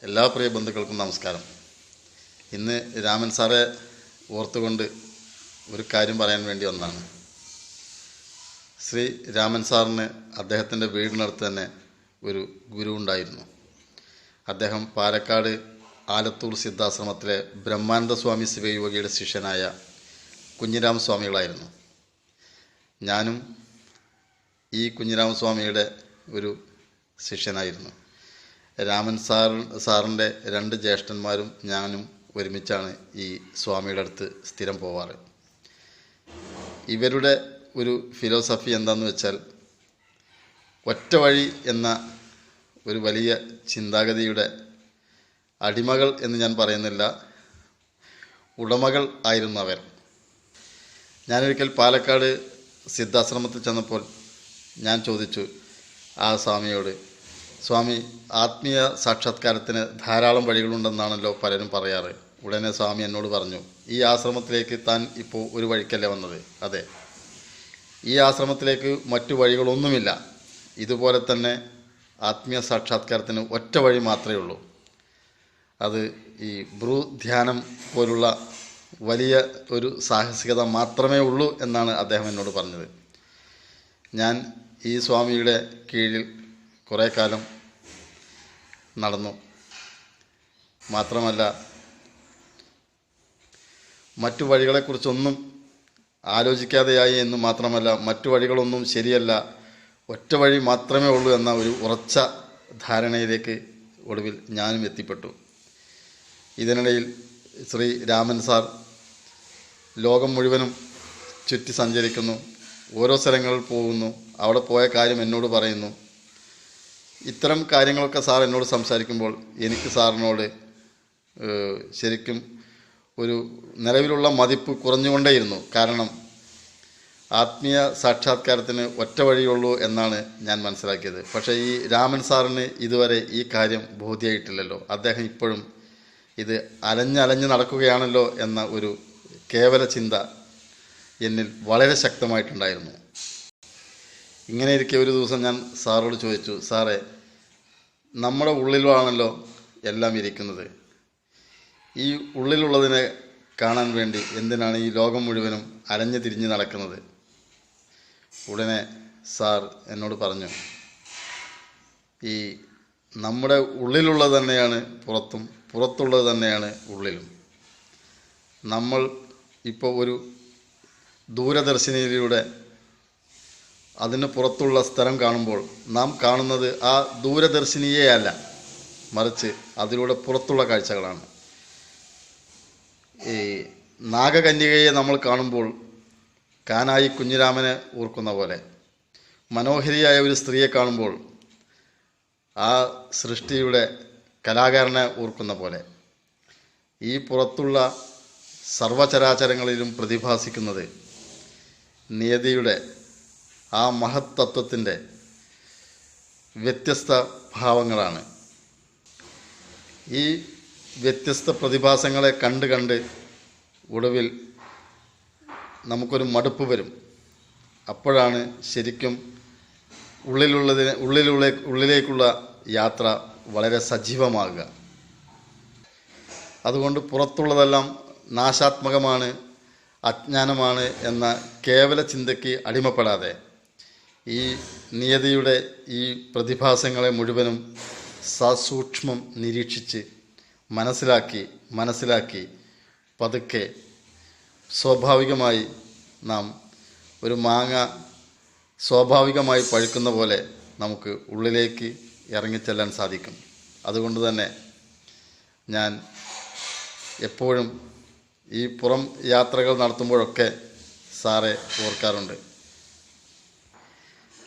എല്ലാ പ്രിയ ബന്ധുക്കൾക്കും നമസ്കാരം. ഇന്ന് രാമൻ സാറെ ഓർത്തുകൊണ്ട് ഒരു കാര്യം പറയാൻ വേണ്ടി വന്നതാണ്. ശ്രീ രാമൻ സാറിന് അദ്ദേഹത്തിൻ്റെ വീടിനടുത്ത് തന്നെ ഒരു ഗുരു ഉണ്ടായിരുന്നു. അദ്ദേഹം പാലക്കാട് ആലത്തൂർ സിദ്ധാശ്രമത്തിലെ ബ്രഹ്മാനന്ദ സ്വാമി ശിവയോഗിയുടെ ശിഷ്യനായ കുഞ്ഞിരാമ സ്വാമികളായിരുന്നു. ഞാനും ഈ കുഞ്ഞിരാമ സ്വാമിയുടെ ഒരു ശിഷ്യനായിരുന്നു. രാമൻ സാറിൻ്റെ രണ്ട് ജ്യേഷ്ഠന്മാരും ഞാനും ഒരുമിച്ചാണ് ഈ സ്വാമിയുടെ അടുത്ത് സ്ഥിരം പോവാറ്. ഇവരുടെ ഒരു ഫിലോസഫി എന്താണെന്ന് വെച്ചാൽ, ഒറ്റ വഴി എന്ന ഒരു വലിയ ചിന്താഗതിയുടെ അടിമകൾ എന്ന് ഞാൻ പറയുന്നില്ല, ഉടമകൾ ആയിരുന്നു അവർ. ഞാനൊരിക്കൽ പാലക്കാട് സിദ്ധാശ്രമത്തിൽ ചെന്നപ്പോൾ ഞാൻ ചോദിച്ചു ആ സ്വാമിയോട്, സ്വാമി, ആത്മീയ സാക്ഷാത്കാരത്തിന് ധാരാളം വഴികളുണ്ടെന്നാണല്ലോ പലരും പറയാറ്. ഉടനെ സ്വാമി എന്നോട് പറഞ്ഞു, ഈ ആശ്രമത്തിലേക്ക് താൻ ഇപ്പോൾ ഒരു വഴിക്കല്ലേ വന്നത്? അതെ, ഈ ആശ്രമത്തിലേക്ക് മറ്റു വഴികളൊന്നുമില്ല. ഇതുപോലെ തന്നെ ആത്മീയ സാക്ഷാത്കാരത്തിന് ഒറ്റ വഴി മാത്രമേ ഉള്ളൂ. അത് ഈ ധ്യാനം പോലുള്ള വലിയ ഒരു സാഹസികത മാത്രമേ ഉള്ളൂ എന്നാണ് അദ്ദേഹം എന്നോട് പറഞ്ഞത്. ഞാൻ ഈ സ്വാമിയുടെ കീഴിൽ കുറേ കാലം നടന്നു. മാത്രമല്ല, മറ്റു വഴികളെക്കുറിച്ചൊന്നും ആലോചിക്കാതെയായി എന്ന് മാത്രമല്ല, മറ്റു വഴികളൊന്നും ശരിയല്ല, ഒറ്റ വഴി മാത്രമേ ഉള്ളൂ എന്ന ഒരു ഉറച്ച ധാരണയിലേക്ക് ഒടുവിൽ ഞാനും എത്തിപ്പെട്ടു. ഇതിനിടയിൽ ശ്രീ രാമൻ സാർ ലോകം മുഴുവനും ചുറ്റി സഞ്ചരിക്കുന്നു, ഓരോ സ്ഥലങ്ങളിൽ പോകുന്നു, അവിടെ പോയ കാര്യം എന്നോട് പറയുന്നു. ഇത്തരം കാര്യങ്ങളൊക്കെ സാർ എന്നോട് സംസാരിക്കുമ്പോൾ എനിക്ക് സാറിനോട് ശരിക്കും ഒരു നിലവിലുള്ള മതിപ്പ് കുറഞ്ഞുകൊണ്ടേയിരുന്നു. കാരണം ആത്മീയ സാക്ഷാത്കാരത്തിന് ഒറ്റ വഴിയുള്ളൂ എന്നാണ് ഞാൻ മനസ്സിലാക്കിയത്. പക്ഷേ ഈ രാമൻ സാറിന് ഇതുവരെ ഈ കാര്യം ബോധ്യമായിട്ടില്ലല്ലോ. അദ്ദേഹം ഇപ്പോഴും ഇത് അലഞ്ഞ് നടക്കുകയാണല്ലോ എന്ന ഒരു കേവല ചിന്ത എന്നിൽ വളരെ ശക്തമായിട്ടുണ്ടായിരുന്നു. ഇങ്ങനെ ഇരിക്കെ ഒരു ദിവസം ഞാൻ സാറോട് ചോദിച്ചു, സാറേ, നമ്മുടെ ഉള്ളിലാണല്ലോ എല്ലാം ഇരിക്കുന്നത്. ഈ ഉള്ളിലുള്ളതിനെ കാണാൻ വേണ്ടി എന്തിനാണ് ഈ ലോകം മുഴുവനും അലഞ്ഞു തിരിഞ്ഞ് നടക്കുന്നത്? ഉടനെ സാർ എന്നോട് പറഞ്ഞു, ഈ നമ്മുടെ ഉള്ളിലുള്ളത് തന്നെയാണ് പുറത്തും, പുറത്തുള്ളത് തന്നെയാണ് ഉള്ളിലും. നമ്മൾ ഇപ്പോൾ ഒരു ദൂരദർശിനിയിലൂടെ അതിന് പുറത്തുള്ള സ്ഥലം കാണുമ്പോൾ നാം കാണുന്നത് ആ ദൂരദർശിനിയേ അല്ല, മറിച്ച് അതിലൂടെ പുറത്തുള്ള കാഴ്ചകളാണ്. ഈ നാഗകന്യകയെ നമ്മൾ കാണുമ്പോൾ കാനായി കുഞ്ഞിരാമനെ ഓർക്കുന്ന പോലെ, മനോഹരിയായ ഒരു സ്ത്രീയെ കാണുമ്പോൾ ആ സൃഷ്ടിയുടെ കലാകാരനെ ഓർക്കുന്ന പോലെ, ഈ പുറത്തുള്ള സർവചരാചരങ്ങളിലും പ്രതിഭാസിക്കുന്നത് നിയതിയുടെ ആ മഹത്തത്വത്തിൻ്റെ വ്യത്യസ്ത ഭാവങ്ങളാണ്. ഈ വ്യത്യസ്ത പ്രതിഭാസങ്ങളെ കണ്ട് ഒടുവിൽ നമുക്കൊരു മടുപ്പ് വരും. അപ്പോഴാണ് ശരിക്കും ഉള്ളിലേക്കുള്ള യാത്ര വളരെ സജീവമാകുക. അതുകൊണ്ട് പുറത്തുള്ളതെല്ലാം നാശാത്മകമാണ്, അജ്ഞാനമാണ് എന്ന കേവല ചിന്തയ്ക്ക് അടിമപ്പെടാതെ ഈ നിയതിയുടെ ഈ പ്രതിഭാസങ്ങളെ മുഴുവനും സസൂക്ഷ്മം നിരീക്ഷിച്ച് മനസ്സിലാക്കി പതുക്കെ സ്വാഭാവികമായി നാം ഒരു മാങ്ങ സ്വാഭാവികമായി പഴുക്കുന്ന പോലെ നമുക്ക് ഉള്ളിലേക്ക് ഇറങ്ങിച്ചെല്ലാൻ സാധിക്കും. അതുകൊണ്ട് തന്നെ ഞാൻ എപ്പോഴും ഈ പുറം യാത്രകൾ നടത്തുമ്പോഴൊക്കെ സാറെ ഓർക്കാറുണ്ട്.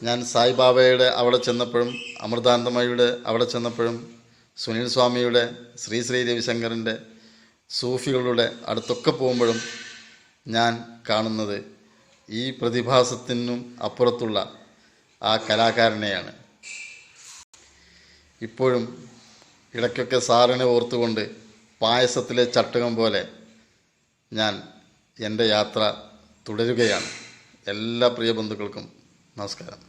ഞാൻ സായിബാബയുടെ അവിടെ ചെന്നപ്പോഴും, അമൃതാനന്ദമയുടെ അവിടെ ചെന്നപ്പോഴും, സുനിൽ സ്വാമിയുടെ, ശ്രീ രവിശങ്കറിൻ്റെ, സൂഫികളുടെ അടുത്തൊക്കെ പോകുമ്പോഴും ഞാൻ കാണുന്നത് ഈ പ്രതിഭാസത്തിനും അപ്പുറത്തുള്ള ആ കലാകാരനെയാണ്. ഇപ്പോഴും ഇടയ്ക്കൊക്കെ സാറിനെ ഓർത്തുകൊണ്ട് പായസത്തിലെ ചട്ടുകം പോലെ ഞാൻ എൻ്റെ യാത്ര തുടരുകയാണ്. എല്ലാ പ്രിയ ബന്ധുക്കൾക്കും നമസ്കാരം.